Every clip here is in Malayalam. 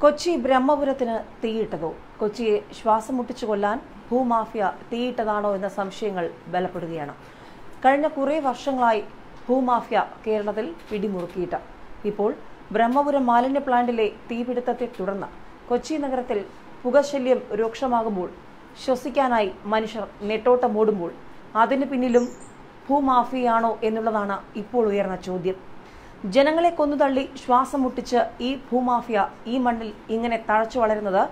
കൊച്ചി ബ്രഹ്മപുരത്തിന് തീയിട്ടതോ? കൊച്ചിയെ ശ്വാസം മുട്ടിച്ചു കൊല്ലാൻ ഭൂമാഫിയ തീയിട്ടതാണോ എന്ന സംശയങ്ങൾ ബലപ്പെടുകയാണ്. കഴിഞ്ഞ കുറേ വർഷങ്ങളായി ഭൂമാഫിയ കേരളത്തിൽ പിടിമുറുക്കിയിട്ട് ഇപ്പോൾ ബ്രഹ്മപുരം മാലിന്യ പ്ലാന്റിലെ തീപിടുത്തത്തെ തുടർന്ന് കൊച്ചി നഗരത്തിൽ പുകശല്യം രൂക്ഷമാകുമ്പോൾ ശ്വസിക്കാനായി മനുഷ്യർ നെട്ടോട്ടമോടുമ്പോൾ അതിന് പിന്നിലും ഭൂമാഫിയയാണോ എന്നുള്ളതാണ് ഇപ്പോൾ ഉയർന്ന ചോദ്യം. ജനങ്ങളെ കൊന്നുതള്ളി ശ്വാസം മുട്ടിച്ച് ഈ ഭൂമാഫിയ ഈ മണ്ണിൽ ഇങ്ങനെ തഴച്ചു വളരുന്നത്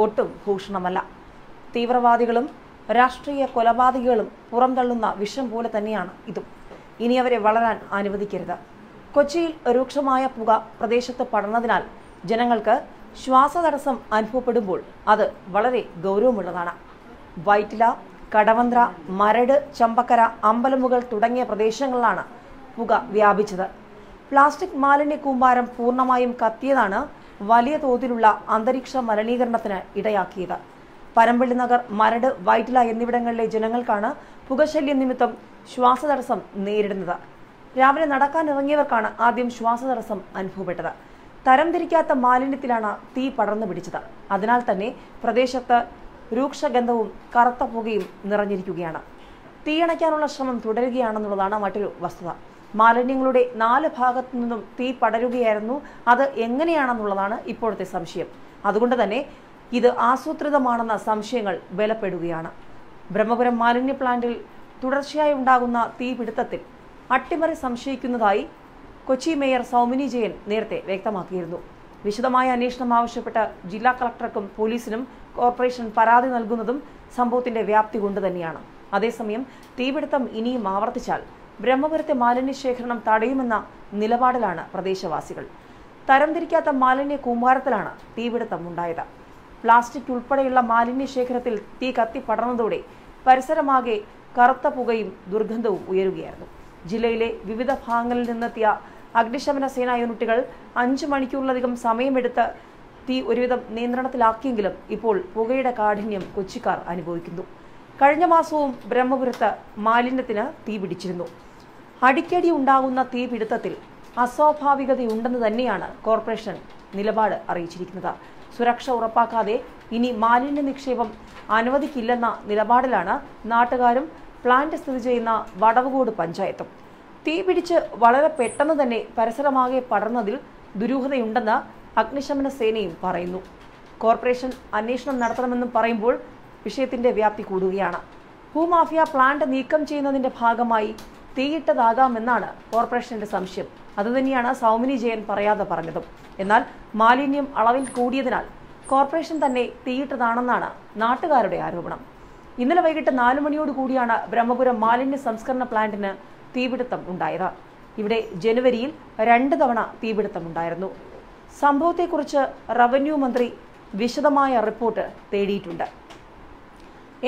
ഒട്ടും ഭൂഷണമല്ല. തീവ്രവാദികളും രാഷ്ട്രീയ കൊലപാതകികളും പുറംതള്ളുന്ന വിഷം പോലെ തന്നെയാണ് ഇതും. ഇനി അവരെ വളരാൻ അനുവദിക്കരുത്. കൊച്ചിയിൽ രൂക്ഷമായ പുക പ്രദേശത്ത് പടർന്നതിനാൽ ജനങ്ങൾക്ക് ശ്വാസതടസ്സം അനുഭവപ്പെടുമ്പോൾ അത് വളരെ ഗൗരവമുള്ളതാണ്. വൈറ്റില, കടവന്ത്ര, മരട്, ചമ്പക്കര, അമ്പലമുകൾ തുടങ്ങിയ പ്രദേശങ്ങളിലാണ് പുക വ്യാപിച്ചത്. പ്ലാസ്റ്റിക് മാലിന്യ കൂമ്പാരം പൂർണ്ണമായും കത്തിയതാണ് വലിയ തോതിലുള്ള അന്തരീക്ഷ മലിനീകരണത്തിന് ഇടയാക്കിയത്. പരമ്പള്ളി നഗർ, മരട്, വൈറ്റില എന്നിവിടങ്ങളിലെ ജനങ്ങൾക്കാണ് പുകശല്യം നിമിത്തം ശ്വാസതടസ്സം നേരിടുന്നത്. രാവിലെ നടക്കാനിറങ്ങിയവർക്കാണ് ആദ്യം ശ്വാസതടസ്സം അനുഭവപ്പെട്ടത്. തരംതിരിക്കാത്ത മാലിന്യത്തിലാണ് തീ പടർന്നു പിടിച്ചത്. അതിനാൽ തന്നെ പ്രദേശത്ത് രൂക്ഷഗന്ധവും കറുത്ത പുകയും നിറഞ്ഞിരിക്കുകയാണ്. തീയണയ്ക്കാനുള്ള ശ്രമം തുടരുകയാണെന്നുള്ളതാണ് മറ്റൊരു വസ്തുത. മാലിന്യങ്ങളുടെ 4 ഭാഗത്തു നിന്നും തീ പടരുകയായിരുന്നു. അത് എങ്ങനെയാണെന്നുള്ളതാണ് ഇപ്പോഴത്തെ സംശയം. അതുകൊണ്ട് തന്നെ ഇത് ആസൂത്രിതമാണെന്ന സംശയങ്ങൾ ബലപ്പെടുകയാണ്. ബ്രഹ്മപുരം മാലിന്യ പ്ലാന്റിൽ തുടർച്ചയായി ഉണ്ടാകുന്ന തീപിടുത്തത്തിൽ അട്ടിമറി സംശയിക്കുന്നതായി കൊച്ചി മേയർ സൗമിനി ജയൻ നേരത്തെ വ്യക്തമാക്കിയിരുന്നു. വിശദമായ അന്വേഷണം ആവശ്യപ്പെട്ട് ജില്ലാ കളക്ടർക്കും പോലീസിനും കോർപ്പറേഷൻ പരാതി നൽകുന്നതും സംഭവത്തിന്റെ വ്യാപ്തി കൊണ്ട് തന്നെയാണ്. അതേസമയം തീപിടുത്തം ഇനിയും ആവർത്തിച്ചാൽ ബ്രഹ്മപുരത്തെ മാലിന്യ ശേഖരണം തടയുമെന്ന നിലപാടിലാണ് പ്രദേശവാസികൾ. തരംതിരിക്കാത്ത മാലിന്യ കൂമ്പാരത്തിലാണ് തീപിടുത്തം ഉണ്ടായത്. പ്ലാസ്റ്റിക് ഉൾപ്പെടെയുള്ള മാലിന്യ ശേഖരത്തിൽ തീ കത്തി പടർന്നതോടെ പരിസരമാകെ കറുത്ത പുകയും ദുർഗന്ധവും ഉയരുകയായിരുന്നു. ജില്ലയിലെ വിവിധ ഭാഗങ്ങളിൽ നിന്നെത്തിയ അഗ്നിശമന സേനാ യൂണിറ്റുകൾ 5 മണിക്കൂറിലധികം സമയമെടുത്ത് തീ ഒരുവിധം നിയന്ത്രണത്തിലാക്കിയെങ്കിലും ഇപ്പോൾ പുകയുടെ കാഠിന്യം കൊച്ചിക്കാർ അനുഭവിക്കുന്നു. കഴിഞ്ഞ മാസവും ബ്രഹ്മപുരത്ത് മാലിന്യത്തിന് തീ പിടിച്ചിരുന്നു. അടിക്കടി ഉണ്ടാകുന്ന തീപിടുത്തത്തിൽ അസ്വാഭാവികതയുണ്ടെന്ന് തന്നെയാണ് കോർപ്പറേഷൻ നിലപാട് അറിയിച്ചിരിക്കുന്നത്. സുരക്ഷ ഉറപ്പാക്കാതെ ഇനി മാലിന്യ നിക്ഷേപം അനുവദിക്കില്ലെന്ന നിലപാടിലാണ് നാട്ടുകാരും പ്ലാന്റ് സ്ഥിതി ചെയ്യുന്ന വടവുകോട് പഞ്ചായത്തും. തീ പിടിച്ച് വളരെ പെട്ടെന്ന് തന്നെ പരിസരമാകെ പടർന്നതിൽ ദുരൂഹതയുണ്ടെന്ന് അഗ്നിശമന സേനയും പറയുന്നു. കോർപ്പറേഷൻ അന്വേഷണം നടത്തണമെന്നും പറയുമ്പോൾ വിഷയത്തിന്റെ വ്യാപ്തി കൂടുകയാണ്. ഭൂമാഫിയ പ്ലാന്റ് നീക്കം ചെയ്യുന്നതിന്റെ ഭാഗമായി തീയിട്ടതാകാമെന്നാണ് കോർപ്പറേഷന്റെ സംശയം. അതുതന്നെയാണ് സൗമിനി ജയൻ പറയാതെ പറഞ്ഞതും. എന്നാൽ മാലിന്യം അളവിൽ കൂടിയതിനാൽ കോർപ്പറേഷൻ തന്നെ തീയിട്ടതാണെന്നാണ് നാട്ടുകാരുടെ ആരോപണം. ഇന്നലെ വൈകിട്ട് 4 മണിയോട് കൂടിയാണ് ബ്രഹ്മപുരം മാലിന്യ സംസ്കരണ പ്ലാന്റിന് തീപിടുത്തം ഉണ്ടായത്. ഇവിടെ ജനുവരിയിൽ 2 തവണ തീപിടുത്തം ഉണ്ടായിരുന്നു. സംഭവത്തെക്കുറിച്ച് റവന്യൂ മന്ത്രി വിശദമായ റിപ്പോർട്ട് തേടിയിട്ടുണ്ട്.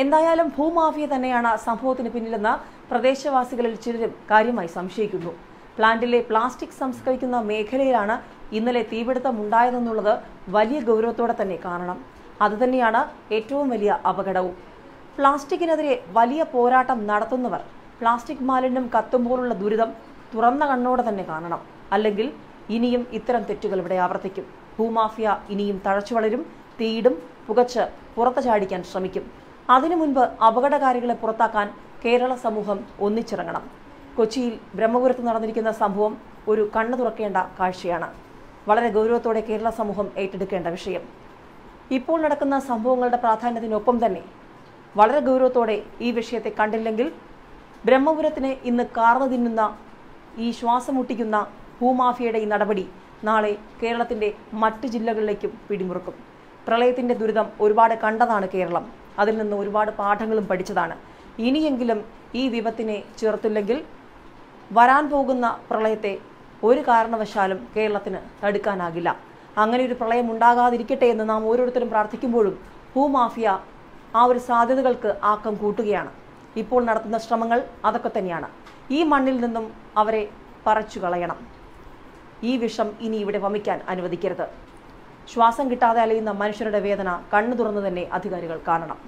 എന്തായാലും ഭൂമാഫിയ തന്നെയാണ് സംഭവത്തിന് പിന്നിലെന്ന് പ്രദേശവാസികളിൽ ചിലരും കാര്യമായി സംശയിക്കുന്നു. പ്ലാന്റിലെ പ്ലാസ്റ്റിക് സംസ്കരിക്കുന്ന മേഖലയിലാണ് ഇന്നലെ തീപിടുത്തം ഉണ്ടായതെന്നുള്ളത് വലിയ ഗൗരവത്തോടെ തന്നെ കാണണം. അതുതന്നെയാണ് ഏറ്റവും വലിയ അപകടവും. പ്ലാസ്റ്റിക്കിനെതിരെ വലിയ പോരാട്ടം നടത്തുന്നവർ പ്ലാസ്റ്റിക് മാലിന്യം കത്തുമ്പോഴുള്ള ദുരിതം തുറന്ന കണ്ണോടെ തന്നെ കാണണം. അല്ലെങ്കിൽ ഇനിയും ഇത്തരം തെറ്റുകൾ ഇവിടെ ആവർത്തിക്കും. ഭൂമാഫിയ ഇനിയും തഴച്ചു വളരും, തീയിടും, പുകച്ച് പുറത്തു ചാടിക്കാൻ ശ്രമിക്കും. അതിനു മുൻപ് അപകടകാരികളെ പുറത്താക്കാൻ കേരള സമൂഹം ഒന്നിച്ചിറങ്ങണം. കൊച്ചിയിൽ ബ്രഹ്മപുരത്ത് നടന്നിരിക്കുന്ന സംഭവം ഒരു കണ്ണു തുറക്കേണ്ട കാഴ്ചയാണ്. വളരെ ഗൗരവത്തോടെ കേരള സമൂഹം ഏറ്റെടുക്കേണ്ട വിഷയം. ഇപ്പോൾ നടക്കുന്ന സംഭവങ്ങളുടെ പ്രാധാന്യത്തിനൊപ്പം തന്നെ വളരെ ഗൗരവത്തോടെ ഈ വിഷയത്തെ കണ്ടില്ലെങ്കിൽ ബ്രഹ്മപുരത്തിന് ഇന്ന് കാർന്നു തിന്നുന്ന ഈ ശ്വാസം മുട്ടിക്കുന്ന ഭൂമാഫിയയുടെ ഈ നടപടി നാളെ കേരളത്തിന്റെ മറ്റ് ജില്ലകളിലേക്കും പിടിമുറുക്കും. പ്രളയത്തിന്റെ ദുരിതം ഒരുപാട് കണ്ടതാണ് കേരളം. അതിൽ നിന്ന് ഒരുപാട് പാഠങ്ങളും പഠിച്ചതാണ്. ഇനിയെങ്കിലും ഈ വിപത്തിനെ ചെറുത്തില്ലെങ്കിൽ വരാൻ പോകുന്ന പ്രളയത്തെ ഒരു കാരണവശാലും കേരളത്തിന് തടുക്കാനാകില്ല. അങ്ങനെ ഒരു പ്രളയം ഉണ്ടാകാതിരിക്കട്ടെ എന്ന് നാം ഓരോരുത്തരും പ്രാർത്ഥിക്കുമ്പോഴും ഭൂമാഫിയ ആ ഒരു സാധ്യതകൾക്ക് ആക്കം കൂട്ടുകയാണ്. ഇപ്പോൾ നടത്തുന്ന ശ്രമങ്ങൾ അതൊക്കെ തന്നെയാണ്. ഈ മണ്ണിൽ നിന്നും അവരെ പറിച്ചു കളയണം. ഈ വിഷം ഇനി ഇവിടെ വമിക്കാൻ അനുവദിക്കരുത്. ശ്വാസം കിട്ടാതെ അലയുന്ന മനുഷ്യരുടെ വേദന കണ്ണു തുറന്നു തന്നെ അധികാരികൾ കാണണം.